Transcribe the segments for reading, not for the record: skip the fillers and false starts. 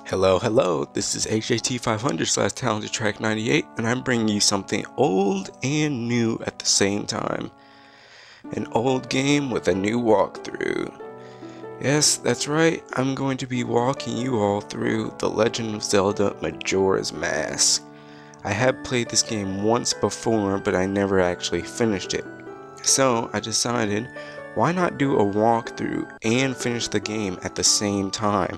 Hello, this is HAT500/Talented Track 98, and I'm bringing you something old and new at the same time. An old game with a new walkthrough. Yes, that's right, I'm going to be walking you all through The Legend of Zelda Majora's Mask. I have played this game once before, but I never actually finished it. So I decided, why not do a walkthrough and finish the game at the same time?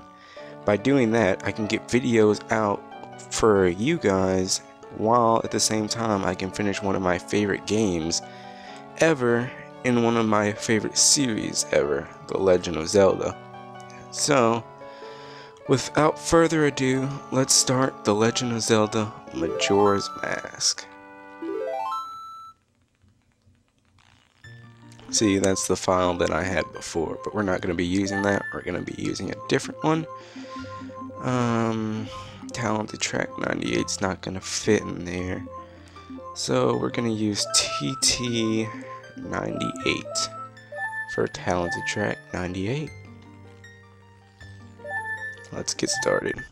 By doing that, I can get videos out for you guys, while at the same time I can finish one of my favorite games ever in one of my favorite series ever, The Legend of Zelda. So, without further ado, let's start The Legend of Zelda Majora's Mask. See, that's the file that I had before, but we're not going to be using that. We're going to be using a different one. Talented Track 98 is not going to fit in there. So we're going to use TT98 for Talented Track 98. Let's get started.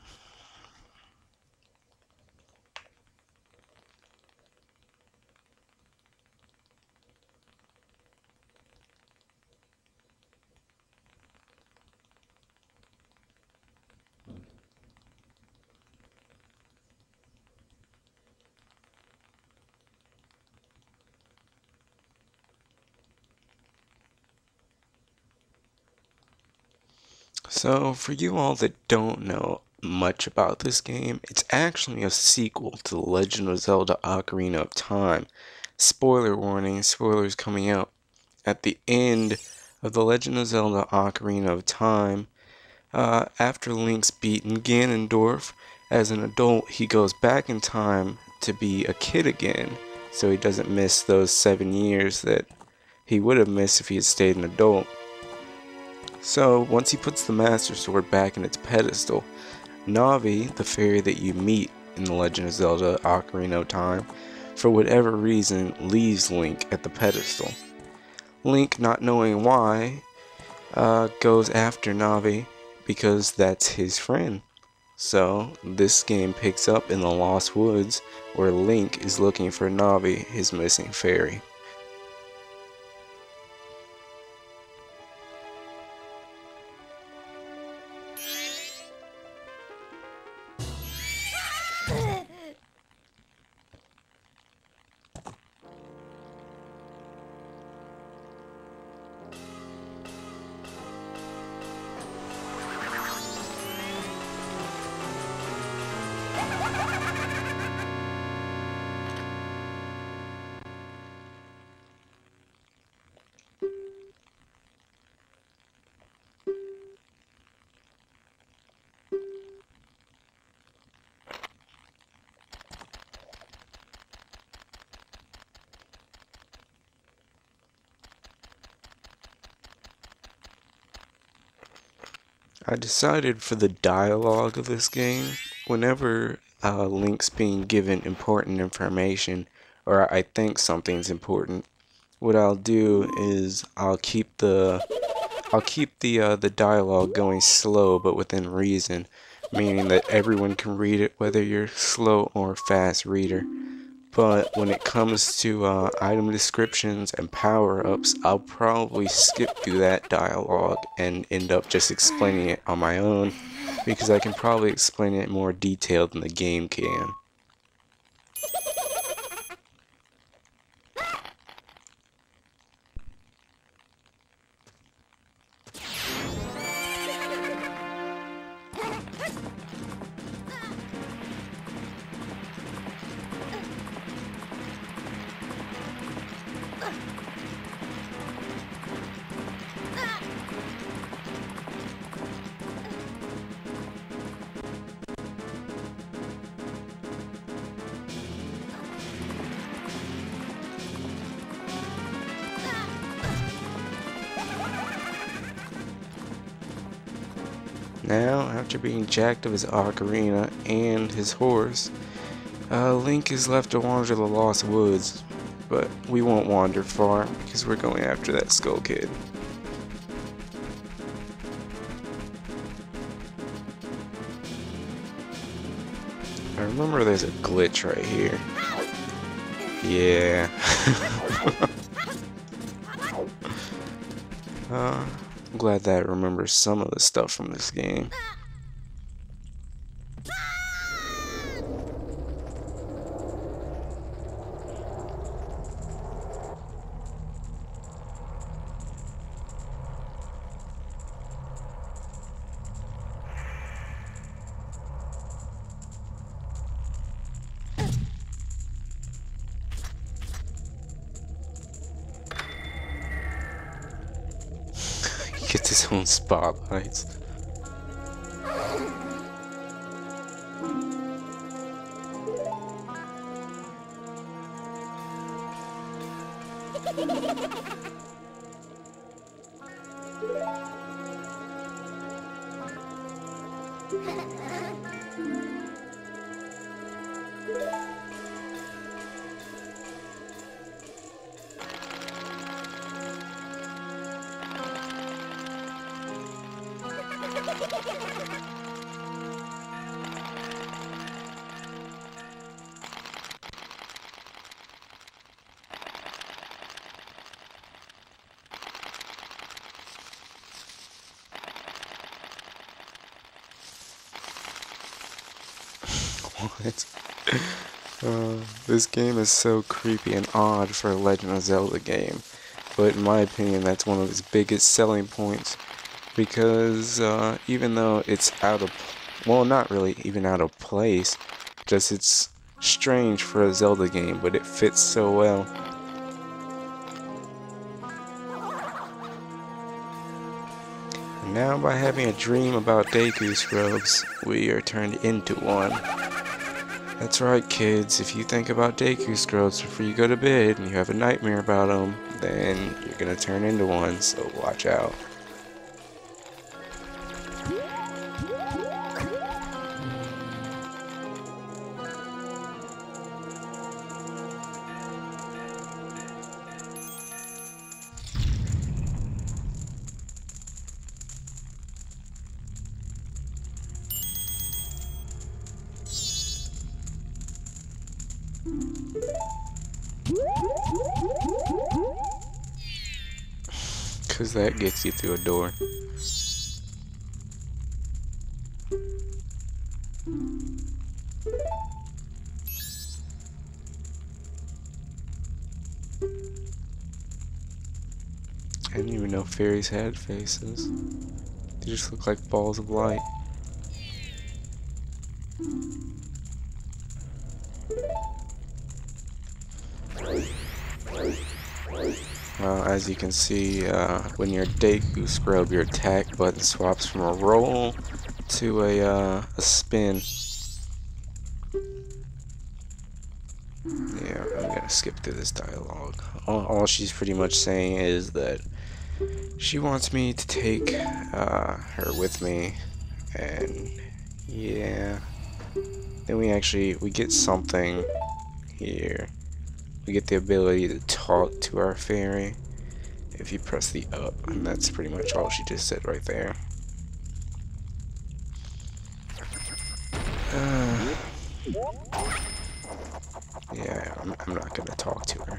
So, for you all that don't know much about this game, it's actually a sequel to The Legend of Zelda Ocarina of Time. Spoiler warning, spoilers coming out. At the end of The Legend of Zelda Ocarina of Time, after Link's beaten Ganondorf, as an adult, he goes back in time to be a kid again, so he doesn't miss those 7 years that he would have missed if he had stayed an adult. So, once he puts the Master Sword back in its pedestal, Navi, the fairy that you meet in The Legend of Zelda Ocarina of Time, for whatever reason, leaves Link at the pedestal. Link, not knowing why, goes after Navi because that's his friend. So, this game picks up in the Lost Woods, where Link is looking for Navi, his missing fairy. I decided for the dialogue of this game, whenever Link's being given important information, or I think something's important, what I'll do is I'll keep the dialogue going slow but within reason, meaning that everyone can read it, whether you're slow or fast reader. But when it comes to item descriptions and power-ups, I'll probably skip through that dialogue and end up just explaining it on my own, because I can probably explain it more detailed than the game can. Now, after being jacked of his ocarina and his horse, Link is left to wander the Lost Woods, but we won't wander far because we're going after that Skull Kid. I remember there's a glitch right here. Yeah. I'm glad that I remember some of the stuff from this game. He gets his own spotlights. What? This game is so creepy and odd for a Legend of Zelda game, but in my opinion that's one of its biggest selling points, because even though it's well, not really even out of place, just it's strange for a Zelda game, but it fits so well. And now by having a dream about Deku Scrubs, we are turned into one. That's right, kids, if you think about Deku Scrubs before you go to bed and you have a nightmare about them, then you're gonna turn into one, so watch out. Cause that gets you through a door. I didn't even know fairies had faces. They just look like balls of light. As you can see, when you're Deku Scrub, your attack button swaps from a roll to a spin. Yeah, I'm gonna skip through this dialogue. All she's pretty much saying is that she wants me to take her with me, and yeah. Then we get something here. We get the ability to talk to our fairy if you press the up, and that's pretty much all she just said right there. Yeah, I'm not gonna talk to her.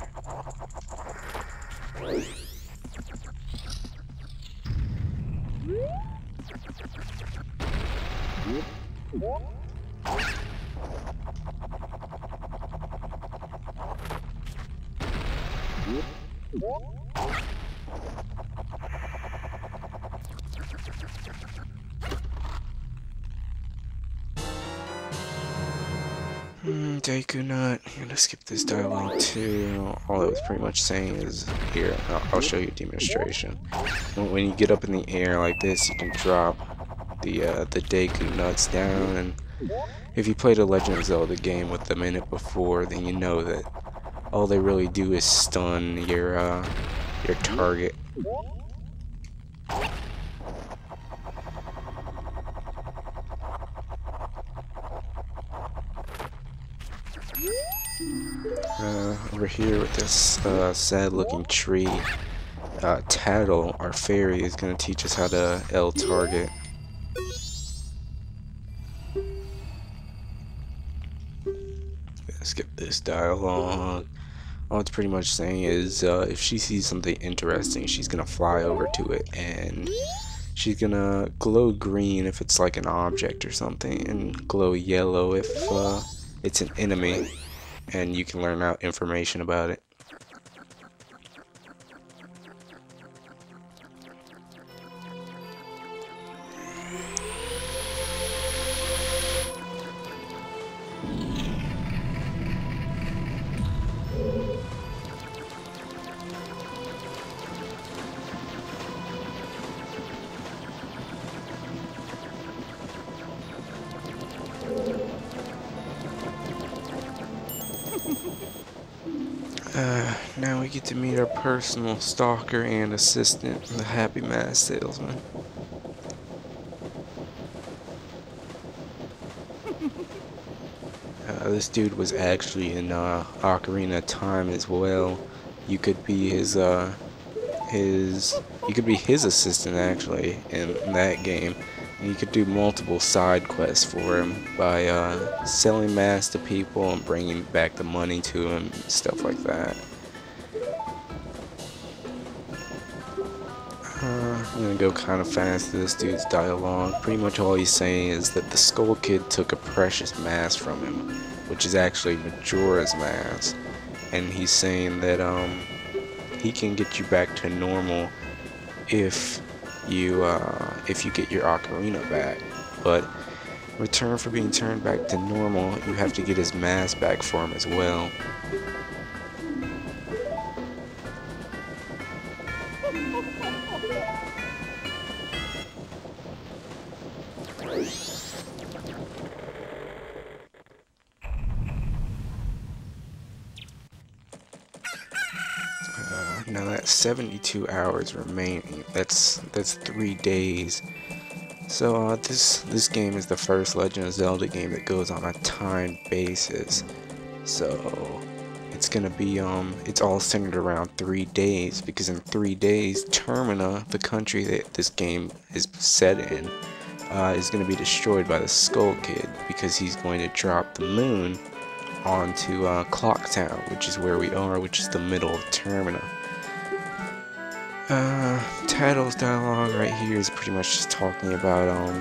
Deku Nut. I'm gonna skip this dialogue too. All it was pretty much saying is, here, I'll show you a demonstration. When you get up in the air like this, you can drop the Deku Nuts down, and if you played a Legend of Zelda game with them in it before, then you know that all they really do is stun your target. Over here with this sad-looking tree, Tattle, our fairy, is going to teach us how to L target. Let's get this dialogue. All it's pretty much saying is if she sees something interesting, she's going to fly over to it, and she's going to glow green if it's like an object or something, and glow yellow if it's an enemy, and you can learn out information about it. Now we get to meet our personal stalker and assistant, the Happy Mask Salesman. This dude was actually in Ocarina of Time as well. You could be his assistant actually in that game. And you could do multiple side quests for him by selling masks to people and bringing back the money to him, stuff like that. I'm gonna go kind of fast through this dude's dialogue. Pretty much all he's saying is that the Skull Kid took a precious mask from him, which is actually Majora's mask, and he's saying that he can get you back to normal if you get your ocarina back, but in return for being turned back to normal, you have to get his mask back for him as well. Now that's 72 hours remaining. That's 3 days. So this game is the first Legend of Zelda game that goes on a timed basis. So it's gonna be it's all centered around 3 days, because in 3 days Termina, the country that this game is set in, is gonna be destroyed by the Skull Kid, because he's going to drop the moon onto Clock Town, which is where we are, which is the middle of Termina. Tattle's dialogue right here is pretty much just talking about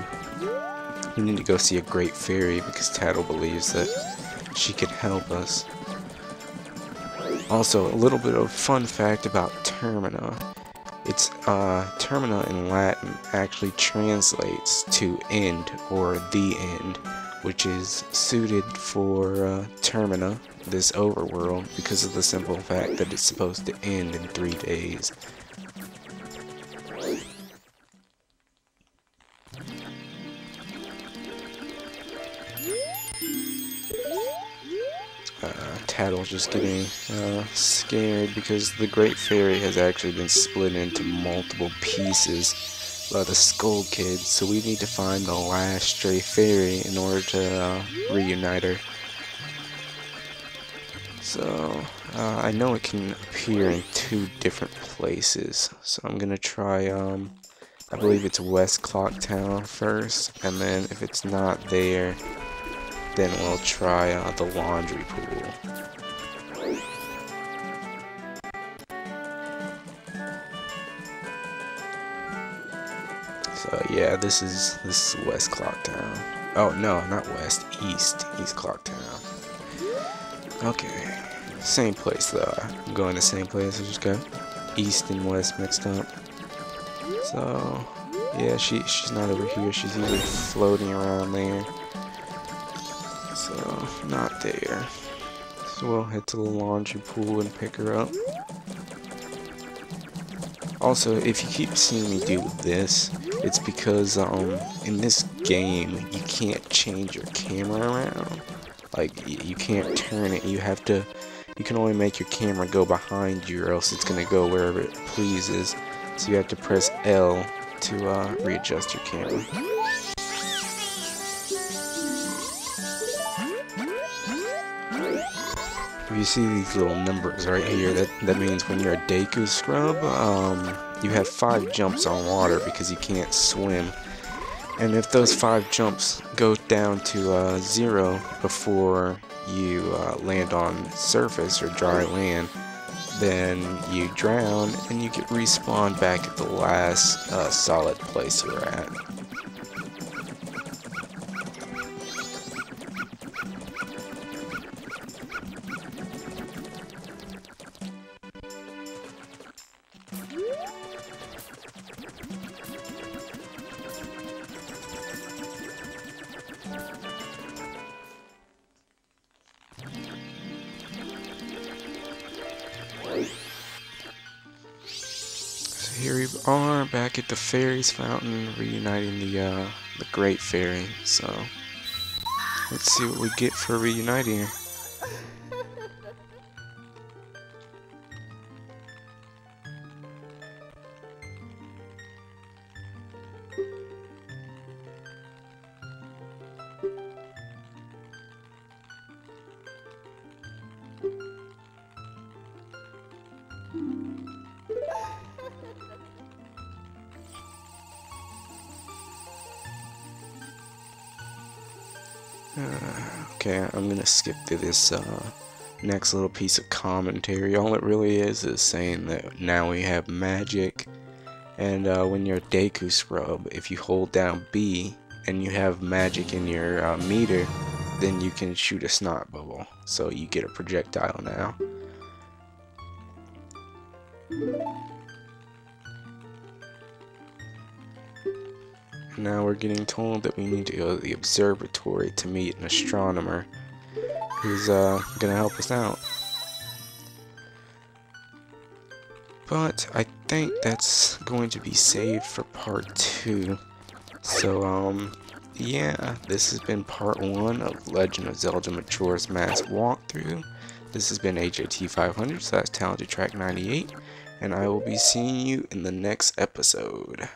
we need to go see a great fairy because Tattle believes that she could help us. Also, a little bit of fun fact about Termina. It's Termina in Latin actually translates to end or the end, which is suited for Termina, this overworld, because of the simple fact that it's supposed to end in 3 days. Tattle's just getting scared because the Great Fairy has actually been split into multiple pieces by the Skull Kid, so we need to find the last stray fairy in order to reunite her. So, I know it can appear in 2 different places, so I'm gonna try, I believe it's West Clock Town first, and then if it's not there, then we'll try the laundry pool. So yeah, this is West Clock Town. Oh no, not West, East Clock Town. Okay, same place though. I'm going to the same place. I just got East and West mixed up. So yeah, she's not over here. She's either floating around there. So not there. So we'll head to the laundry pool and pick her up. Also, if you keep seeing me do this, it's because in this game you can't change your camera around. Like you can't turn it. You can only make your camera go behind you, or else it's gonna go wherever it pleases. So you have to press L to readjust your camera. If you see these little numbers right here, that means when you're a Deku scrub, you have 5 jumps on water because you can't swim. And if those 5 jumps go down to 0 before you land on surface or dry land, then you drown and you get respawned back at the last solid place you were at. So here we are back at the Fairies Fountain, reuniting the Great Fairy. So let's see what we get for reuniting her. Okay, I'm gonna skip to this next little piece of commentary. All it really is saying that now we have magic, and when you're a Deku scrub, if you hold down B and you have magic in your meter, then you can shoot a snot bubble. So you get a projectile now. Now we're getting told that we need to go to the observatory to meet an astronomer who's gonna help us out. But I think that's going to be saved for part 2. So yeah, this has been part 1 of Legend of Zelda Majora's Mask walkthrough. This has been HOT500, so that's Talented Track 98, and I will be seeing you in the next episode.